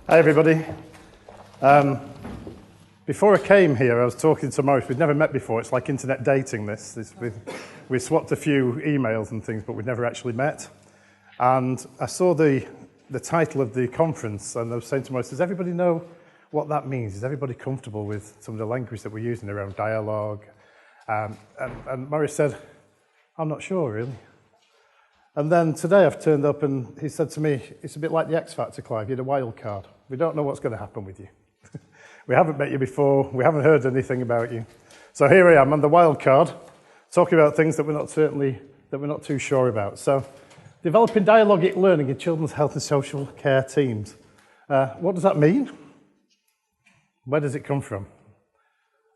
Hi everybody. Before I came here, I was talking to Maurice. We'd never met before. It's like internet dating this. We swapped a few emails and things, but we'd never actually met. And I saw the title of the conference, and I was saying to Maurice, does everybody know what that means? Is everybody comfortable with some of the language that we're using around dialogue? And Maurice said, I'm not sure, really. And then today I've turned up and he said to me, it's a bit like the X Factor, Clive, you're the wild card. We don't know what's going to happen with you. We haven't met you before, we haven't heard anything about you. So here I am, I'm the wild card, talking about things that we're not too sure about. So, developing dialogic learning in children's health and social care teams. What does that mean? Where does it come from?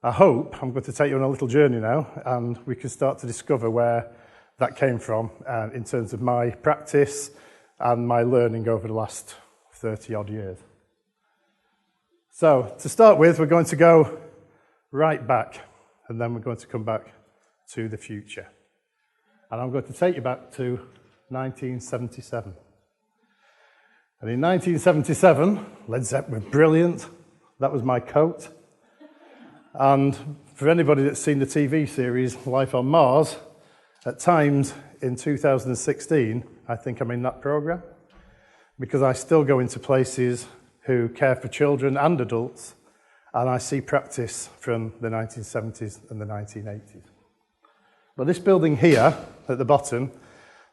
I hope I'm going to take you on a little journey now, and we can start to discover where that came from in terms of my practice and my learning over the last 30 odd years. So to start with, we're going to go right back, and then we're going to come back to the future. And I'm going to take you back to 1977. And in 1977, Led Zeppelin were brilliant. That was my coat. And for anybody that's seen the TV series Life on Mars, at times in 2016, I think I'm in that program, because I still go into places who care for children and adults, and I see practice from the 1970s and the 1980s. But this building here, at the bottom,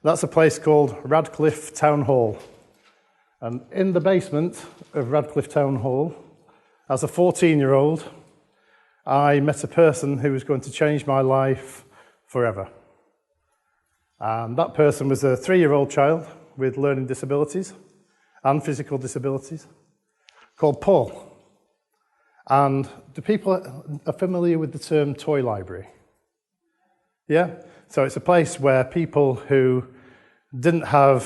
that's a place called Radcliffe Town Hall. And in the basement of Radcliffe Town Hall, as a 14-year-old, I met a person who was going to change my life forever. And that person was a 3-year-old child with learning disabilities and physical disabilities called Paul. And do people are familiar with the term toy library? Yeah? So it's a place where people who didn't have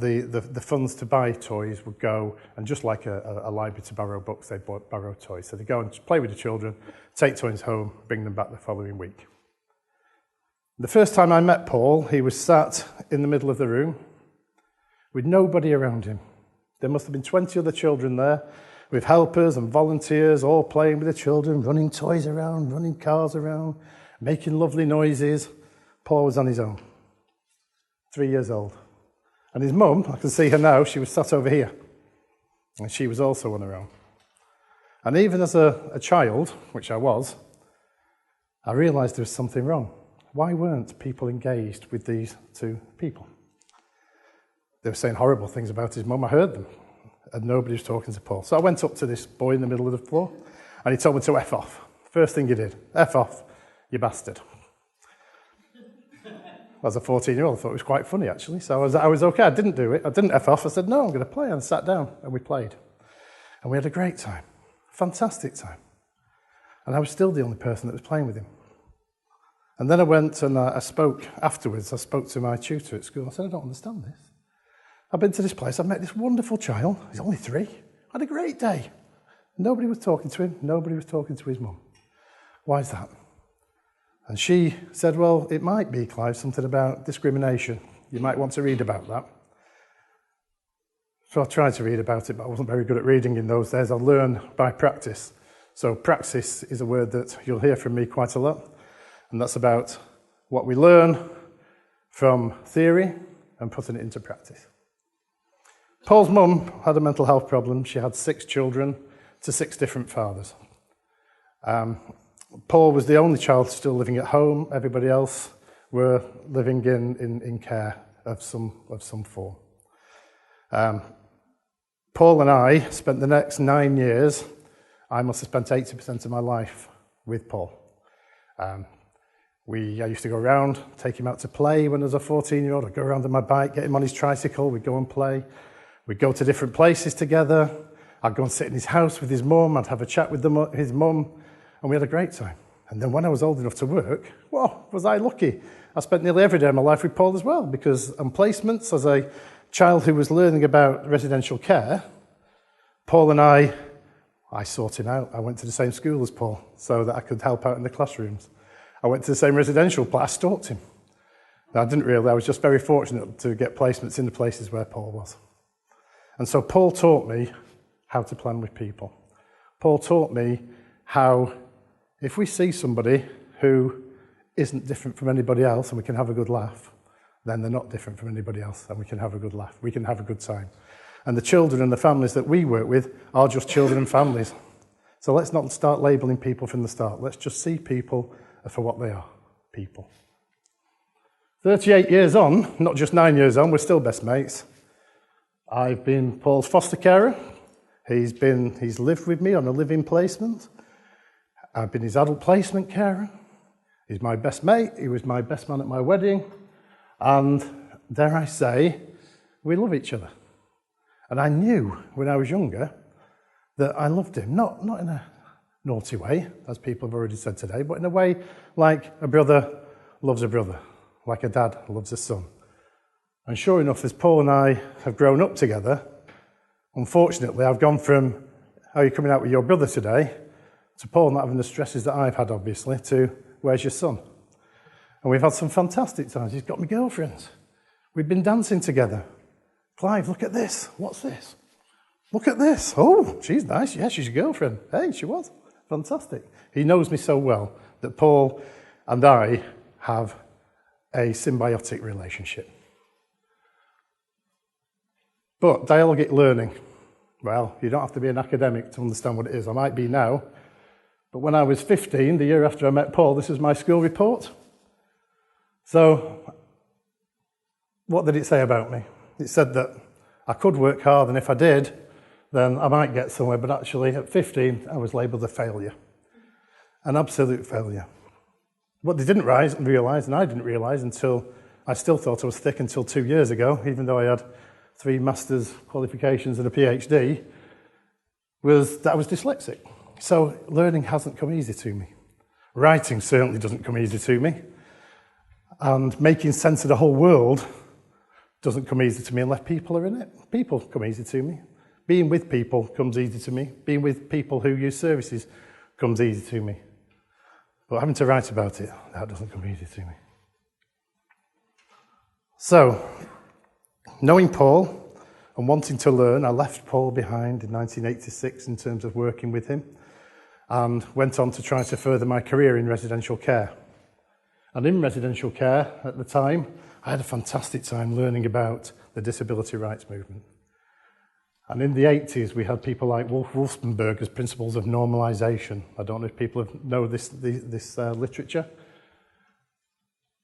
the funds to buy toys would go, and just like a library to borrow books, they'd borrow toys. So they go and play with the children, take toys home, bring them back the following week. The first time I met Paul, he was sat in the middle of the room with nobody around him. There must have been 20 other children there with helpers and volunteers all playing with the children, running toys around, running cars around, making lovely noises. Paul was on his own, 3 years old. And his mum, I can see her now, she was sat over here. And she was also on her own. And even as a child, which I was, I realised there was something wrong. Why weren't people engaged with these two people? They were saying horrible things about his mum. I heard them, and nobody was talking to Paul. So I went up to this boy in the middle of the floor, and he told me to F off. First thing he did, F off, you bastard. As a 14-year-old, I thought it was quite funny, actually. So I was okay. I didn't do it. I didn't F off. I said, no, I'm going to play. And I sat down, and we played. And we had a great time, fantastic time. And I was still the only person that was playing with him. And then I went and I spoke afterwards. I spoke to my tutor at school. I said, I don't understand this. I've been to this place. I've met this wonderful child. He's only 3. I had a great day. Nobody was talking to him. Nobody was talking to his mum. Why is that? And she said, well, it might be, Clive, something about discrimination. You might want to read about that. So I tried to read about it, but I wasn't very good at reading in those days. I learned by practice. So praxis is a word that you'll hear from me quite a lot. And that's about what we learn from theory and putting it into practice. Paul's mum had a mental health problem. She had 6 children to 6 different fathers. Paul was the only child still living at home. Everybody else were living in care of some form. Paul and I spent the next 9 years, I must have spent 80% of my life with Paul. I used to go around, take him out to play when I was a 14-year-old. I'd go around on my bike, get him on his tricycle, we'd go and play. We'd go to different places together. I'd go and sit in his house with his mum. I'd have a chat with his mum, and we had a great time. And then when I was old enough to work, well, was I lucky. I spent nearly every day of my life with Paul as well, because on placements, as a child who was learning about residential care, Paul and I sought him out. I went to the same school as Paul so that I could help out in the classrooms. I went to the same residential place. I stalked him. I didn't really. I was just very fortunate to get placements in the places where Paul was. And so Paul taught me how to plan with people. Paul taught me how if we see somebody who isn't different from anybody else and we can have a good laugh, then they're not different from anybody else and we can have a good laugh. We can have a good time. And the children and the families that we work with are just children and families. So let's not start labelling people from the start. Let's just see people for what they are, people. 38 years on, not just 9 years on, we're still best mates. I've been Paul's foster carer. He's lived with me on a living placement. I've been his adult placement carer. He's my best mate. He was my best man at my wedding. And dare I say, we love each other. And I knew when I was younger that I loved him, not in a naughty way, as people have already said today, but in a way like a brother loves a brother, like a dad loves a son. And sure enough, as Paul and I have grown up together, unfortunately, I've gone from, how are you coming out with your brother today, to Paul not having the stresses that I've had, obviously, to where's your son? And we've had some fantastic times. He's got me girlfriends. We've been dancing together. Clive, look at this. What's this? Look at this. Oh, she's nice. Yeah, she's your girlfriend. Hey, she was. Fantastic. He knows me so well that Paul and I have a symbiotic relationship. But dialogic learning, well, you don't have to be an academic to understand what it is. I might be now. But when I was 15, the year after I met Paul, this was my school report. So, what did it say about me? It said that I could work hard, and if I did, then I might get somewhere. But actually, at 15, I was labelled a failure. An absolute failure. What they didn't realise, and I didn't realise until I still thought I was thick until 2 years ago, even though I had 3 master's qualifications and a PhD, was that I was dyslexic. So learning hasn't come easy to me. Writing certainly doesn't come easy to me. And making sense of the whole world doesn't come easy to me unless people are in it. People come easy to me. Being with people comes easy to me. Being with people who use services comes easy to me. But having to write about it, that doesn't come easy to me. So, knowing Paul and wanting to learn, I left Paul behind in 1986 in terms of working with him and went on to try to further my career in residential care. And in residential care at the time, I had a fantastic time learning about the disability rights movement. And in the 80s, we had people like Wolfenberger's principles of normalisation. I don't know if people know this literature.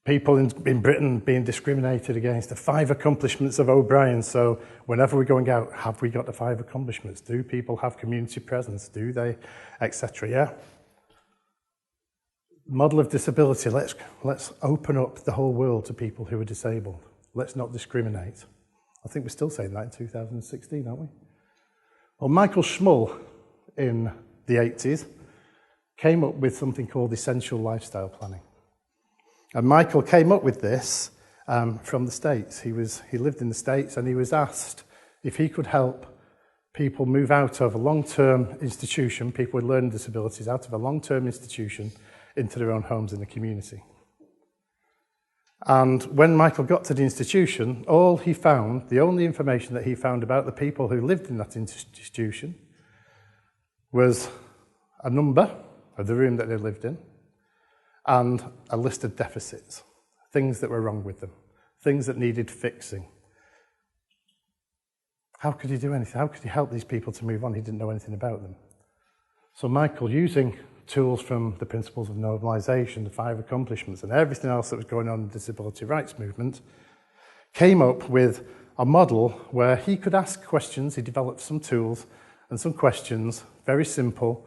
People in Britain being discriminated against, the 5 accomplishments of O'Brien. So whenever we're going out, have we got the 5 accomplishments? Do people have community presence? Do they? Etc. Yeah? Model of disability, let's open up the whole world to people who are disabled. Let's not discriminate. I think we're still saying that in 2016, aren't we? Well, Michael Schmull in the 80s came up with something called essential lifestyle planning. And Michael came up with this from the States. He lived in the States, and he was asked if he could help people move out of a long-term institution, people with learning disabilities, out of a long-term institution into their own homes in the community. And when Michael got to the institution, the only information that he found about the people who lived in that institution was a number of the room that they lived in and a list of deficits, things that were wrong with them, things that needed fixing. How could he do anything? How could he help these people to move on? He didn't know anything about them. So Michael, using tools from the principles of normalisation, the 5 accomplishments, and everything else that was going on in the disability rights movement, came up with a model where he could ask questions. He developed some tools and some questions, very simple,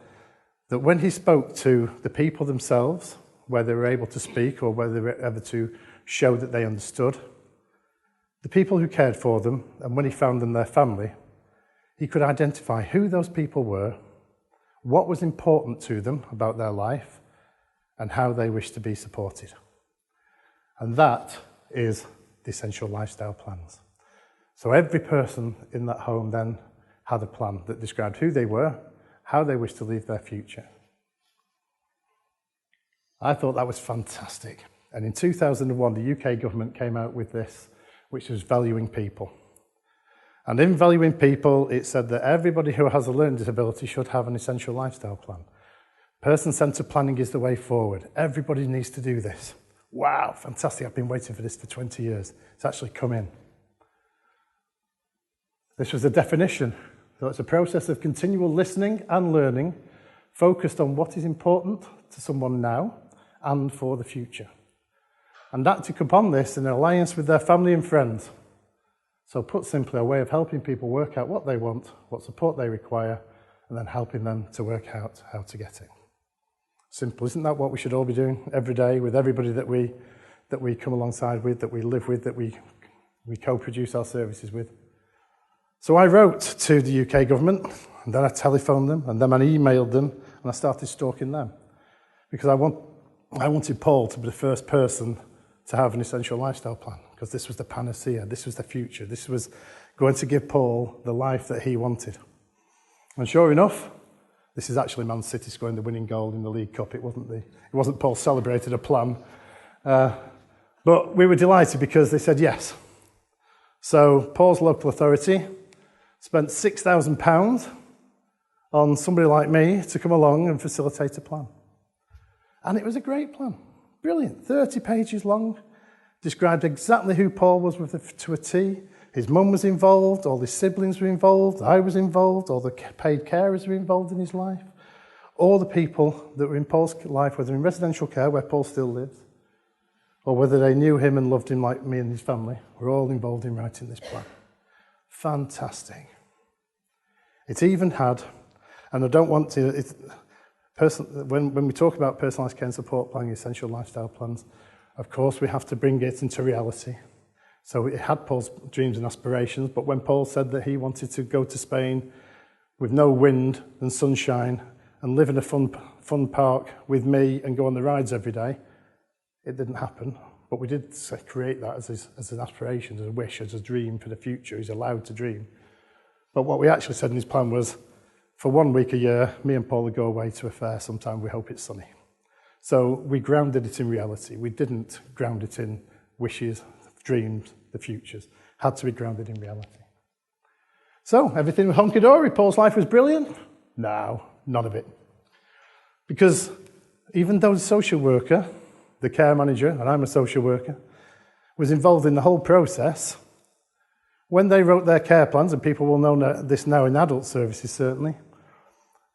that when he spoke to the people themselves, where they were able to speak or whether they were able to show that they understood, the people who cared for them, and when he found them their family, he could identify who those people were, what was important to them about their life, and how they wished to be supported. And that is the essential lifestyle plans. So every person in that home then had a plan that described who they were, how they wished to live their future. I thought that was fantastic. And in 2001, the UK government came out with this, which was valuing people. And in valuing people, it said that everybody who has a learning disability should have an essential lifestyle plan. Person-centred planning is the way forward. Everybody needs to do this. Wow, fantastic. I've been waiting for this for 20 years. It's actually come in. This was the definition. So it's a process of continual listening and learning, focused on what is important to someone now and for the future. And acting upon this in an alliance with their family and friends. So put simply, a way of helping people work out what they want, what support they require, and then helping them to work out how to get it. Simple. Isn't that what we should all be doing every day with everybody that we come alongside with, that we live with, that we co-produce our services with? So I wrote to the UK government, and then I telephoned them, and then I emailed them, and I started stalking them. Because I wanted Paul to be the first person to have an essential lifestyle plan, because this was the panacea, this was the future, this was going to give Paul the life that he wanted. And sure enough, this is actually Man City scoring the winning goal in the League Cup. It wasn't Paul celebrated a plan. But we were delighted because they said yes. So Paul's local authority spent £6,000 on somebody like me to come along and facilitate a plan. And it was a great plan. Brilliant. 30 pages long. Described exactly who Paul was to a T. His mum was involved, all his siblings were involved, I was involved, all the paid carers were involved in his life. All the people that were in Paul's life, whether in residential care, where Paul still lives, or whether they knew him and loved him like me and his family, were all involved in writing this plan. Fantastic. It even had, and I don't want to, when we talk about personalised care and support planning, essential lifestyle plans, of course we have to bring it into reality. So it had Paul's dreams and aspirations, but when Paul said that he wanted to go to Spain with no wind and sunshine and live in a fun park with me and go on the rides every day, it didn't happen. But we did create that as an aspiration, as a wish, as a dream for the future. He's allowed to dream. But what we actually said in his plan was, for 1 week a year, me and Paul would go away to a fair sometime. We hope it's sunny. So we grounded it in reality. We didn't ground it in wishes, dreams, the futures. Had to be grounded in reality. So everything was hunky-dory. Paul's life was brilliant? No, none of it. Because even though the social worker, the care manager, and I'm a social worker, was involved in the whole process, when they wrote their care plans, and people will know this now in adult services certainly,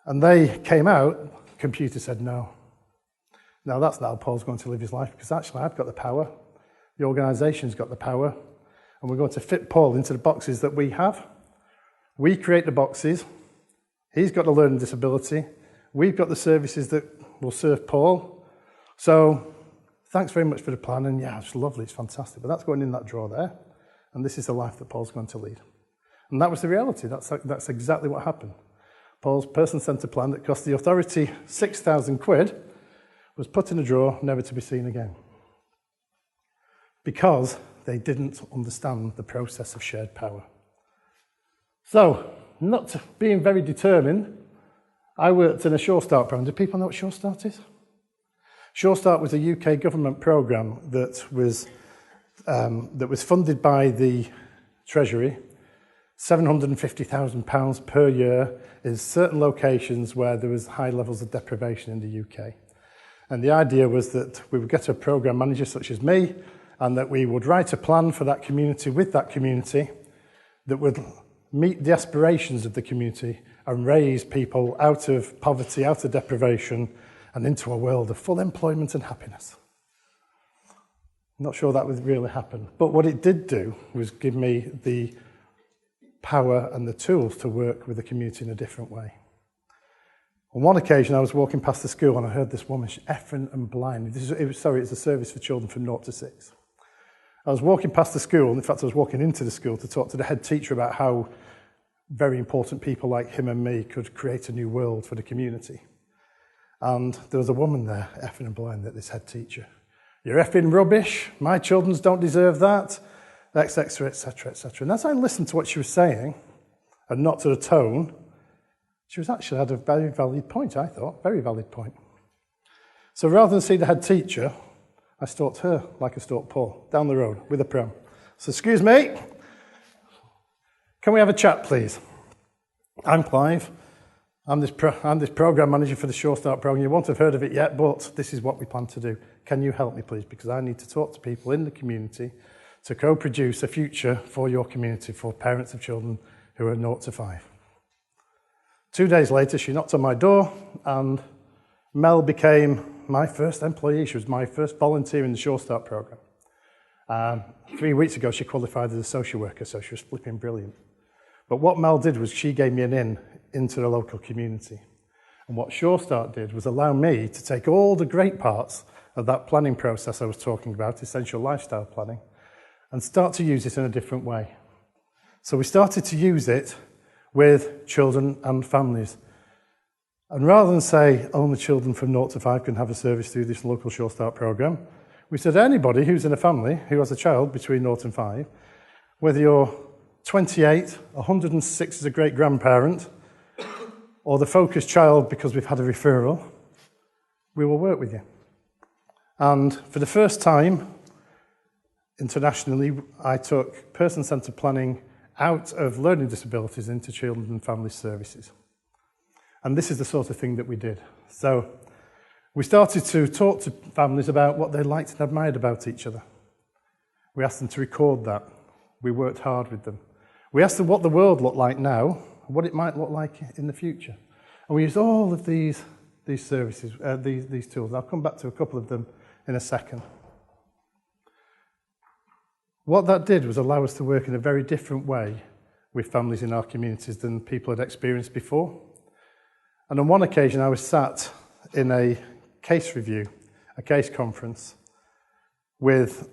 and they came out, the computer said no. No, that's not how Paul's going to live his life, because actually I've got the power, the organisation's got the power, and we're going to fit Paul into the boxes that we have. We create the boxes, he's got a learning disability, we've got the services that will serve Paul. So thanks very much for the plan, and yeah, it's lovely, it's fantastic, but that's going in that drawer there, and this is the life that Paul's going to lead. And that was the reality, that's exactly what happened. Paul's person-centred plan that cost the authority £6,000 was put in a drawer, never to be seen again. Because they didn't understand the process of shared power. So, not being very determined, I worked in a Sure Start programme. Do people know what Sure Start is? Sure Start was a UK government programme that was funded by the Treasury, £750,000 per year in certain locations where there was high levels of deprivation in the UK. And the idea was that we would get a programme manager such as me, and that we would write a plan for that community with that community that would meet the aspirations of the community and raise people out of poverty, out of deprivation, and into a world of full employment and happiness. I'm not sure that would really happen. But what it did do was give me the power and the tools to work with the community in a different way. On one occasion, I was walking past the school and I heard this woman, she's effing and blind. It's a service for children from 0 to 6. I was walking past the school, in fact I was walking into the school to talk to the head teacher about how very important people like him and me could create a new world for the community. And there was a woman there, effing and blind, at this head teacher. You're effing rubbish, my children don't deserve that, etc, etc, etc. And as I listened to what she was saying, and not to the tone, she was actually had a very valid point, I thought, very valid point. So rather than see the head teacher, I stalked her like I stalked Paul, down the road with a pram. So, excuse me, Can we have a chat, please? I'm Clive. I'm this program manager for the Sure Start program. You won't have heard of it yet, but this is what we plan to do. Can you help me, please? Because I need to talk to people in the community to co-produce a future for your community, for parents of children who are 0 to 5. 2 days later, she knocked on my door, and Mel became my first employee. She was my first volunteer in the Sure Start program. 3 weeks ago, she qualified as a social worker, so she was flipping brilliant. But what Mel did was she gave me an into the local community. And what Sure Start did was allow me to take all the great parts of that planning process I was talking about, essential lifestyle planning, and start to use it in a different way. So we started to use it with children and families. And rather than say only children from 0 to 5 can have a service through this local Sure Start program, we said anybody who's in a family who has a child between 0 and 5, whether you're 28, 106 as a great-grandparent, or the focused child because we've had a referral, we will work with you. And for the first time, internationally, I took person-centred planning out of learning disabilities into children and family services. And this is the sort of thing that we did. So we started to talk to families about what they liked and admired about each other. We asked them to record that. We worked hard with them. We asked them what the world looked like now, and what it might look like in the future. And we used all of these services, these tools. I'll come back to a couple of them in a second. What that did was allow us to work in a very different way with families in our communities than people had experienced before. And on one occasion, I was sat in a case review, a case conference, with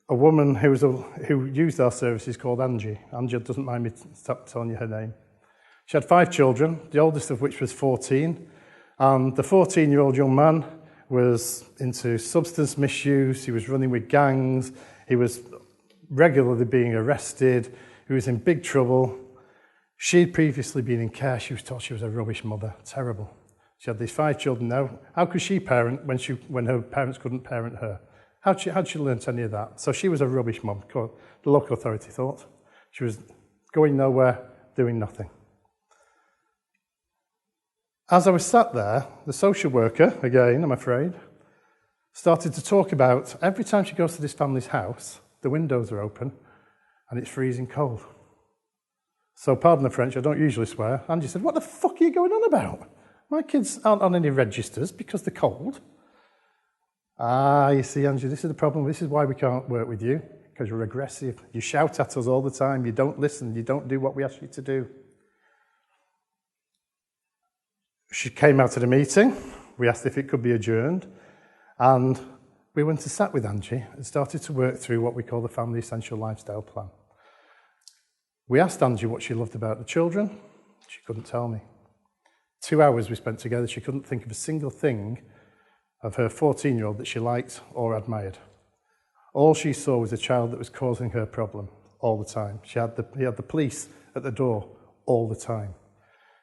a woman who used our services called Angie. Angie doesn't mind me telling you her name. She had 5 children, the oldest of which was 14. And the 14-year-old young man was into substance misuse. He was running with gangs. He was regularly being arrested. He was in big trouble. She'd previously been in care. She was told she was a rubbish mother. Terrible. She had these 5 children now. How could she parent when her parents couldn't parent her? How'd she learn any of that? So she was a rubbish mum, the local authority thought. She was going nowhere, doing nothing. As I was sat there, the social worker, again, I'm afraid, started to talk about every time she goes to this family's house, the windows are open and it's freezing cold. So, pardon the French, I don't usually swear. Angie said, "What the fuck are you going on about? My kids aren't on any registers because they're cold." You see, Angie, this is the problem. This is why we can't work with you, because you're aggressive. You shout at us all the time. You don't listen. You don't do what we ask you to do. She came out of the meeting. We asked if it could be adjourned. And we went and sat with Angie and started to work through what we call the Family Essential Lifestyle Plan. We asked Angie what she loved about the children. She couldn't tell me. 2 hours we spent together. She couldn't think of a single thing of her 14-year-old that she liked or admired. All she saw was a child that was causing her problem all the time. He had the police at the door all the time.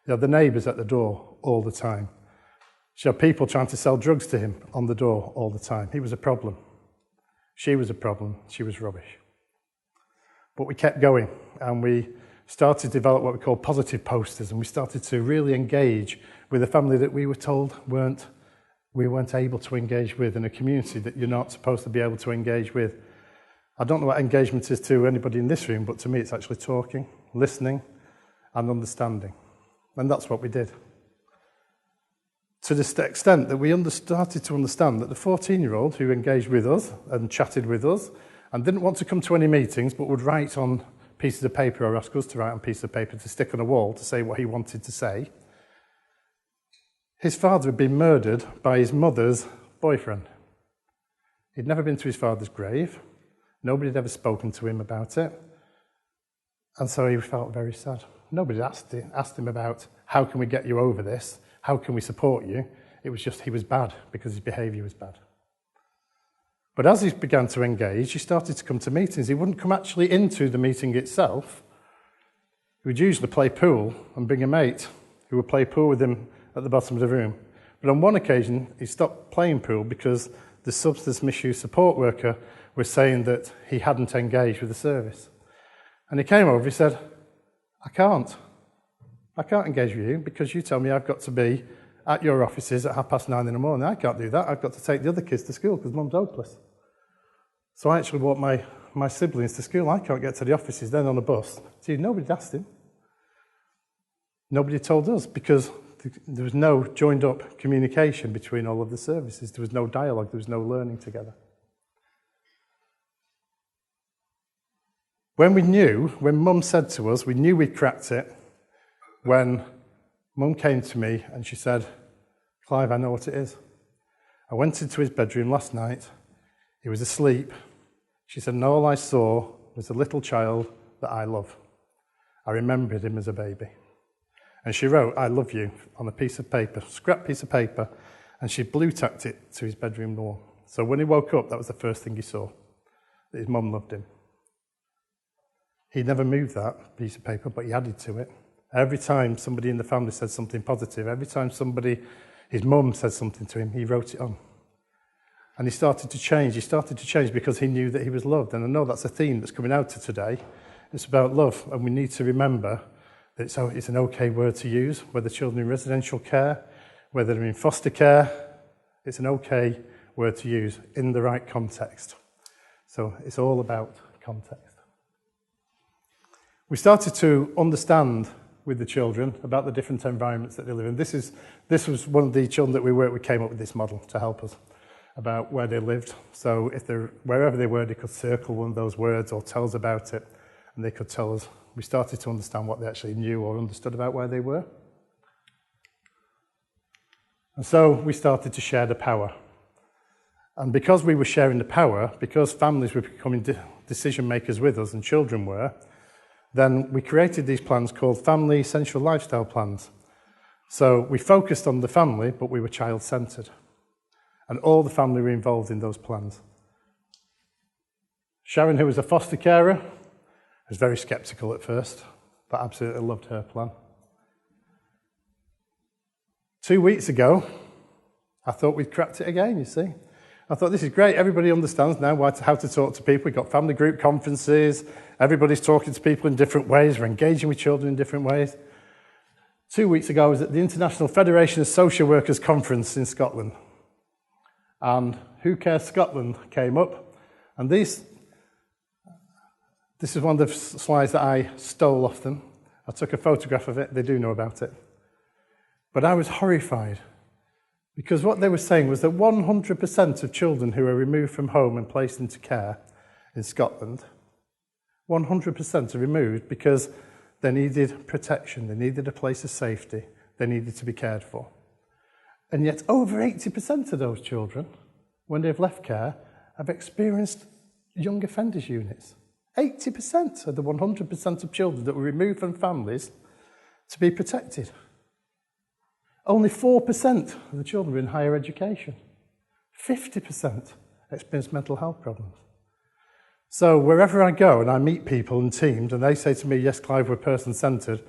He had the neighbours at the door all the time. She had people trying to sell drugs to him on the door all the time. He was a problem. She was a problem. She was rubbish. But we kept going, and we started to develop what we call positive posters, and we started to really engage with a family that we were told we weren't able to engage with, in a community that you're not supposed to be able to engage with. I don't know what engagement is to anybody in this room, but to me it's actually talking, listening, and understanding. And that's what we did. To the extent that we started to understand that the 14-year-old who engaged with us and chatted with us and didn't want to come to any meetings but would write on pieces of paper, or ask us to write on pieces of paper to stick on a wall to say what he wanted to say, his father had been murdered by his mother's boyfriend. He'd never been to his father's grave. Nobody had ever spoken to him about it. And so he felt very sad. Nobody asked him about, how can we get you over this? How can we support you? It was just he was bad because his behaviour was bad. But as he began to engage, he started to come to meetings. He wouldn't come actually into the meeting itself. He would usually play pool and bring a mate who would play pool with him at the bottom of the room. But on one occasion, he stopped playing pool because the substance misuse support worker was saying that he hadn't engaged with the service. And he came over, he said, I can't engage with you because you tell me I've got to be at your offices at 9:30 in the morning. I can't do that. I've got to take the other kids to school because Mum's hopeless. So I actually walk my siblings to school. I can't get to the offices, then on a bus. See, nobody asked him. Nobody told us because there was no joined up communication between all of the services. There was no dialogue. There was no learning together. When Mum said to us, we knew we'd cracked it, when Mum came to me and she said, Clive, I know what it is. I went into his bedroom last night. He was asleep. She said, and all I saw was a little child that I love. I remembered him as a baby. And she wrote, I love you, on a piece of paper, scrap piece of paper, and she blue-tacked it to his bedroom wall. So when he woke up, that was the first thing he saw, that his mum loved him. He never moved that piece of paper, but he added to it. Every time somebody in the family said something positive, every time his mum said something to him, he wrote it on. And he started to change. He started to change because he knew that he was loved. And I know that's a theme that's coming out to today. It's about love, and we need to remember that it's an okay word to use, whether children in residential care, whether they're in foster care, it's an okay word to use in the right context. So it's all about context. We started to understand with the children about the different environments that they live in. This was one of the children that we worked with came up with this model to help us about where they lived. So wherever they were, they could circle one of those words or tell us about it, and they could tell us. We started to understand what they actually knew or understood about where they were. And so we started to share the power. And because we were sharing the power, because families were becoming decision makers with us and children were, then we created these plans called Family Essential Lifestyle Plans. So we focused on the family, but we were child-centred. And all the family were involved in those plans. Sharon, who was a foster carer, was very sceptical at first, but absolutely loved her plan. 2 weeks ago, I thought we'd cracked it again, you see. I thought, this is great. Everybody understands now how to talk to people. We've got family group conferences. Everybody's talking to people in different ways. We're engaging with children in different ways. 2 weeks ago, I was at the International Federation of Social Workers Conference in Scotland. And Who Cares Scotland came up. And this is one of the slides that I stole off them. I took a photograph of it. They do know about it. But I was horrified because what they were saying was that 100% of children who are removed from home and placed into care in Scotland, 100% are removed because they needed protection, they needed a place of safety, they needed to be cared for. And yet over 80% of those children, when they've left care, have experienced young offenders units. 80% of the 100% of children that were removed from families to be protected. Only 4% of the children were in higher education. 50% experience mental health problems. So wherever I go and I meet people and teams and they say to me, yes, Clive, we're person-centred,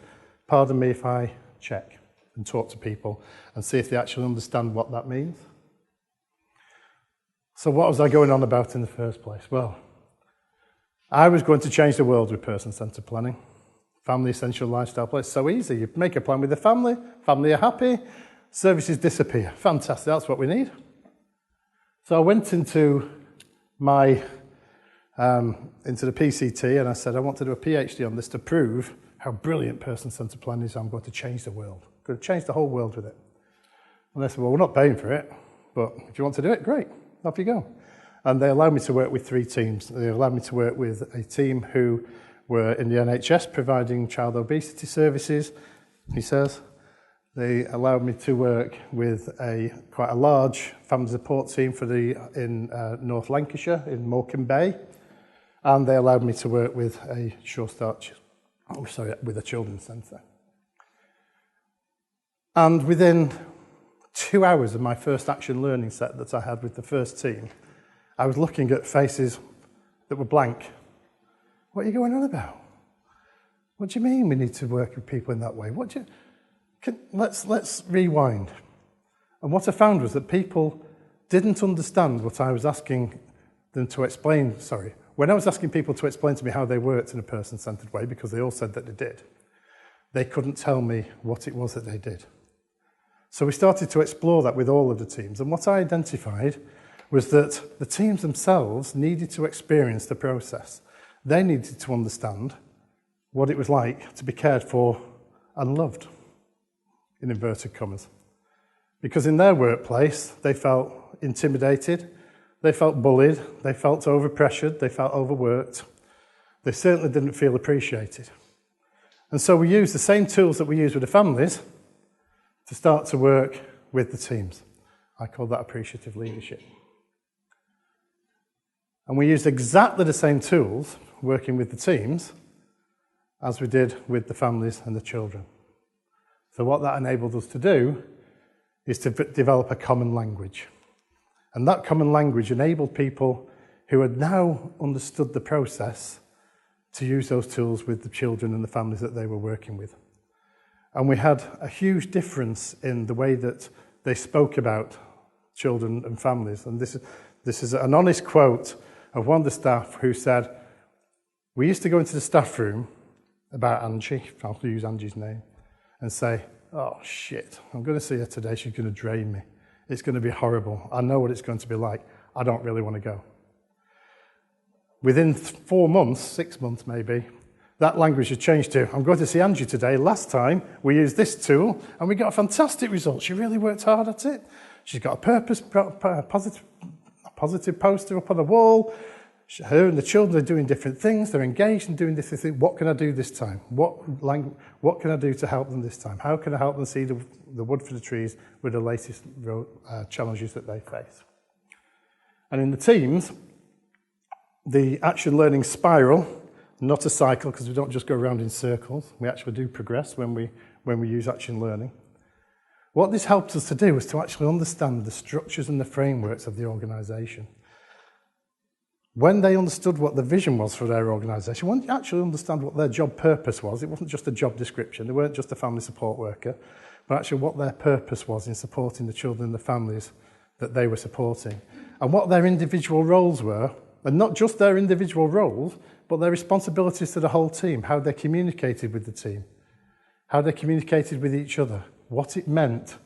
pardon me if I check and talk to people and see if they actually understand what that means. So what was I going on about in the first place? Well, I was going to change the world with person-centred planning. Family Essential Lifestyle Plan. It's so easy. You make a plan with the family are happy, services disappear. Fantastic, that's what we need. So I went into the PCT and I said, I want to do a PhD on this to prove how brilliant person-centred planning is. I'm going to change the world. I'm going to change the whole world with it. And they said, well, we're not paying for it, but if you want to do it, great, off you go. And they allowed me to work with 3 teams. They allowed me to work with a team who were in the NHS providing child obesity services, he says. They allowed me to work with quite a large family support team in North Lancashire, in Morecambe Bay. And they allowed me to work with a with a children's centre. And within 2 hours of my first action learning set that I had with the first team, I was looking at faces that were blank. What are you going on about? What do you mean we need to work with people in that way? Let's rewind. And what I found was that people didn't understand what I was asking them to explain. When I was asking people to explain to me how they worked in a person-centred way, because they all said that they did, they couldn't tell me what it was that they did. So we started to explore that with all of the teams. And what I identified was that the teams themselves needed to experience the process. They needed to understand what it was like to be cared for and loved, in inverted commas. Because in their workplace, they felt intimidated, they felt bullied, they felt overpressured, they felt overworked. They certainly didn't feel appreciated. And so we used the same tools that we use with the families to start to work with the teams. I call that appreciative leadership. And we used exactly the same tools working with the teams as we did with the families and the children. So what that enabled us to do is to develop a common language. And that common language enabled people who had now understood the process to use those tools with the children and the families that they were working with. And we had a huge difference in the way that they spoke about children and families. And this is an honest quote of one of the staff who said, "We used to go into the staff room about Angie, I'll use Angie's name, and say, 'Oh shit, I'm going to see her today, she's going to drain me. It's going to be horrible. I know what it's going to be like. I don't really want to go.' Within 4 months, 6 months maybe, that language had changed to, I'm going to see Angie today. Last time we used this tool and we got a fantastic result. She really worked hard at it. She's got a positive poster up on the wall. Her and the children are doing different things. They're engaged in doing different things. What can I do this time? What can I do to help them this time? How can I help them see the wood for the trees with the latest challenges that they face?" And in the teams, the action learning spiral, not a cycle, because we don't just go around in circles. We actually do progress when we use action learning. What this helped us to do was to actually understand the structures and the frameworks of the organisation. When they understood what the vision was for their organisation, when they actually understand what their job purpose was, it wasn't just a job description, they weren't just a family support worker, but actually what their purpose was in supporting the children and the families that they were supporting, and what their individual roles were, and not just their individual roles, but their responsibilities to the whole team, how they communicated with the team, how they communicated with each other, what it meant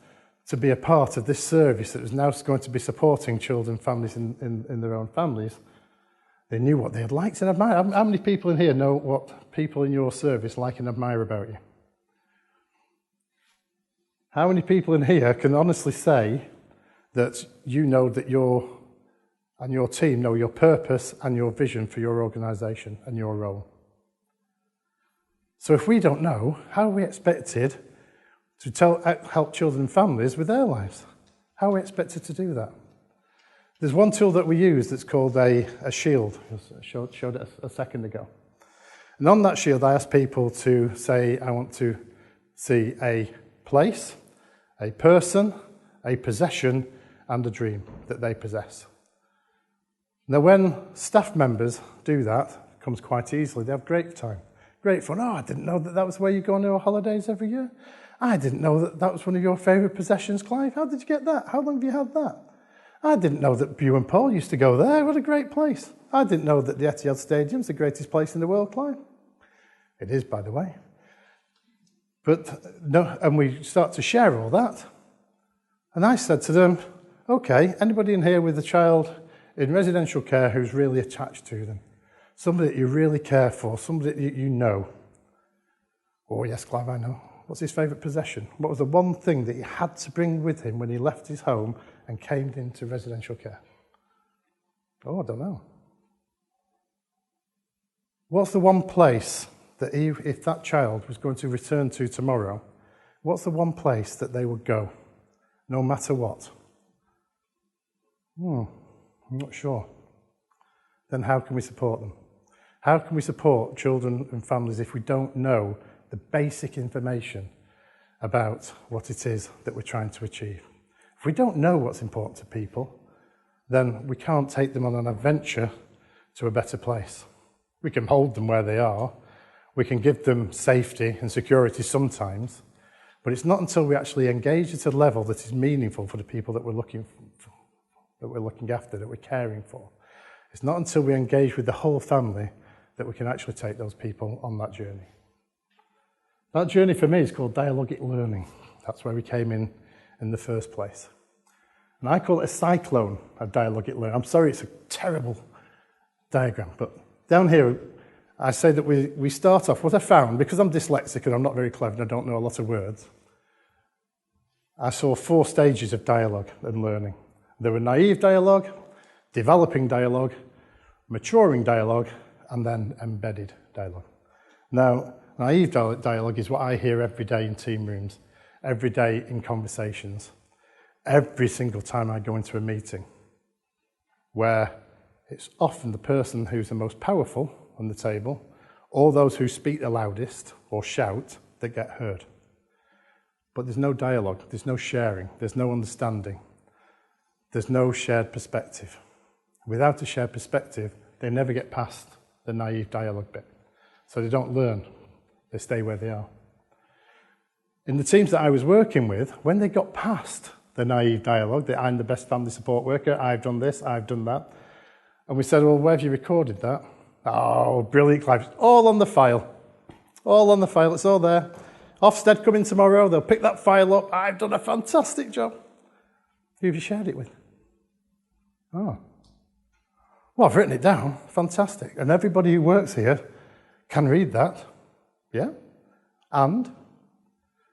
to be a part of this service that was now going to be supporting children and families in their own families. They knew what they'd liked and admired. How many people in here know what people in your service like and admire about you? How many people in here can honestly say that you know that your team know your purpose and your vision for your organisation and your role? So if we don't know, how are we expected to help children and families with their lives? How are we expected to do that? There's one tool that we use that's called a shield. I showed it a second ago. And on that shield, I ask people to say, I want to see a place, a person, a possession, and a dream that they possess. Now, when staff members do that, it comes quite easily. They have great time, great fun. Oh, I didn't know that was where you go on your holidays every year. I didn't know that was one of your favourite possessions, Clive. How did you get that? How long have you had that? I didn't know that you and Paul used to go there. What a great place. I didn't know that the Etihad Stadium's the greatest place in the world, Clive. It is, by the way. But no, and we start to share all that. And I said to them, okay, anybody in here with a child in residential care who's really attached to them? Somebody that you really care for, somebody that you know. Oh, yes, Clive, I know. What's his favourite possession? What was the one thing that he had to bring with him when he left his home and came into residential care? Oh, I don't know. What's the one place that if that child was going to return to tomorrow, what's the one place that they would go, no matter what? I'm not sure. Then how can we support them? How can we support children and families if we don't know the basic information about what it is that we're trying to achieve? If we don't know what's important to people, then we can't take them on an adventure to a better place. We can hold them where they are. We can give them safety and security sometimes, but it's not until we actually engage at a level that is meaningful for the people that we're looking after, that we're caring for. It's not until we engage with the whole family that we can actually take those people on that journey. That journey for me is called dialogic learning. That's where we came in the first place. And I call it a cyclone of dialogic learning. I'm sorry, it's a terrible diagram, but down here, I say that we start off, what I found, because I'm dyslexic and I'm not very clever and I don't know a lot of words, I saw 4 stages of dialogue and learning. There were naive dialogue, developing dialogue, maturing dialogue, and then embedded dialogue. Now, naive dialogue is what I hear every day in team rooms, every day in conversations, every single time I go into a meeting, where it's often the person who's the most powerful on the table, or those who speak the loudest or shout, that get heard. But there's no dialogue, there's no sharing, there's no understanding, there's no shared perspective. Without a shared perspective, they never get past the naive dialogue bit. So they don't learn, they stay where they are. In the teams that I was working with, when they got past the naive dialogue, that I'm the best family support worker, I've done this, I've done that, and we said, well, where have you recorded that? Oh, brilliant, Clive. All on the file. All on the file, it's all there. Ofsted coming tomorrow, they'll pick that file up. I've done a fantastic job. Who have you shared it with? Oh. Well, I've written it down. Fantastic. And everybody who works here can read that. Yeah? And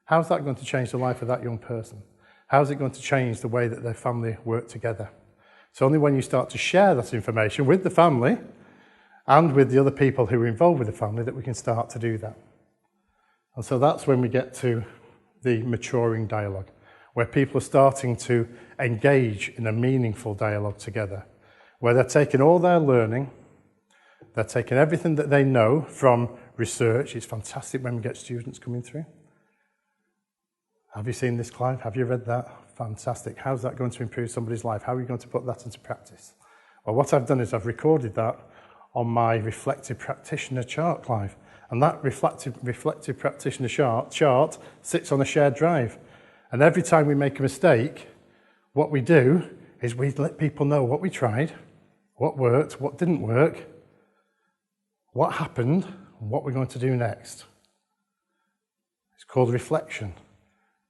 how's that going to change the life of that young person? How's it going to change the way that their family work together? It's only when you start to share that information with the family and with the other people who are involved with the family that we can start to do that. And so that's when we get to the maturing dialogue, where people are starting to engage in a meaningful dialogue together, where they're taking all their learning, they're taking everything that they know from research. It's fantastic when we get students coming through. Have you seen this, Clive? Have you read that? Fantastic. How's that going to improve somebody's life? How are you going to put that into practice? Well, what I've done is I've recorded that on my reflective practitioner chart, Clive. And that reflective practitioner chart sits on a shared drive. And every time we make a mistake, what we do is we let people know what we tried, what worked, what didn't work, what happened, and what we're going to do next. It's called reflection.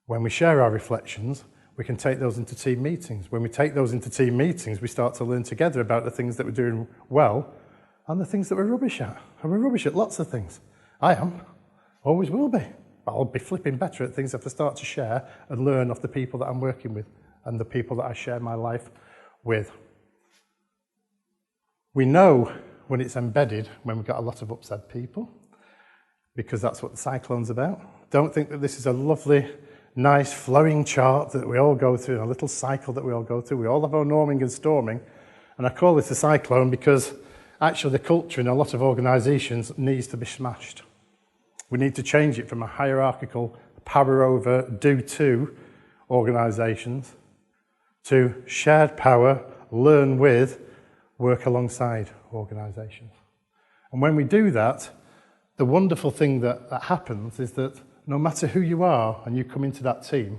When we share our reflections, we can take those into team meetings. When we take those into team meetings, we start to learn together about the things that we're doing well and the things that we're rubbish at. And we're rubbish at lots of things. I am. Always will be. But I'll be flipping better at things if I start to share and learn off the people that I'm working with and the people that I share my life with. We know when it's embedded when we've got a lot of upset people, because that's what the cyclone's about. Don't think that this is a lovely, nice, flowing chart that we all go through, a little cycle that we all go through. We all have our norming and storming. And I call this a cyclone because actually the culture in a lot of organisations needs to be smashed. We need to change it from a hierarchical, power over, do to organisations to shared power, learn with, work alongside organisations. And when we do that, the wonderful thing that happens is that no matter who you are and you come into that team,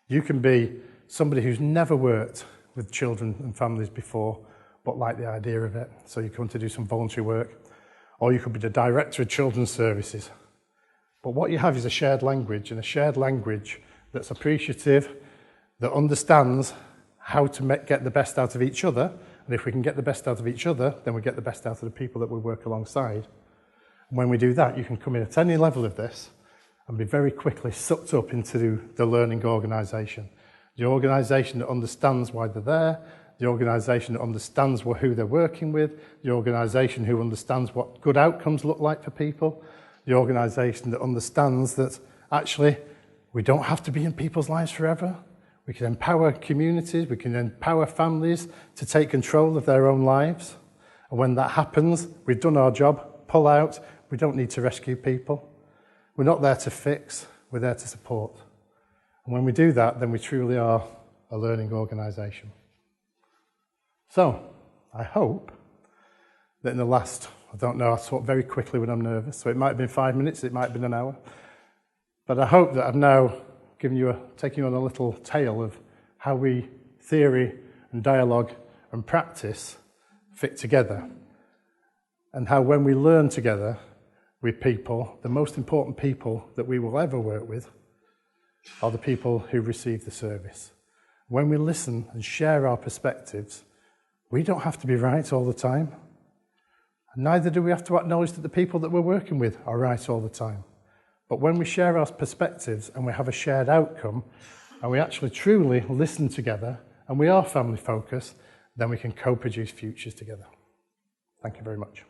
you can be somebody who's never worked with children and families before, but like the idea of it. So you come to do some voluntary work, or you could be the director of children's services. But what you have is a shared language, and a shared language that's appreciative, that understands how to get the best out of each other. And if we can get the best out of each other, then we get the best out of the people that we work alongside. And when we do that, you can come in at any level of this and be very quickly sucked up into the learning organisation. The organisation that understands why they're there, the organisation that understands who they're working with, the organisation who understands what good outcomes look like for people, the organisation that understands that actually we don't have to be in people's lives forever. We can empower communities, we can empower families to take control of their own lives. And when that happens, we've done our job, pull out, we don't need to rescue people. We're not there to fix, we're there to support. And when we do that, then we truly are a learning organisation. So, I hope that in the last, I don't know, I talk very quickly when I'm nervous, so it might have been 5 minutes, it might have been an hour. But I hope that I've now taken you on a little tale of how theory and dialogue and practice fit together. And how when we learn together, with people, the most important people that we will ever work with are the people who receive the service. When we listen and share our perspectives, we don't have to be right all the time. And neither do we have to acknowledge that the people that we're working with are right all the time. But when we share our perspectives and we have a shared outcome, and we actually truly listen together, and we are family focused, then we can co-produce futures together. Thank you very much.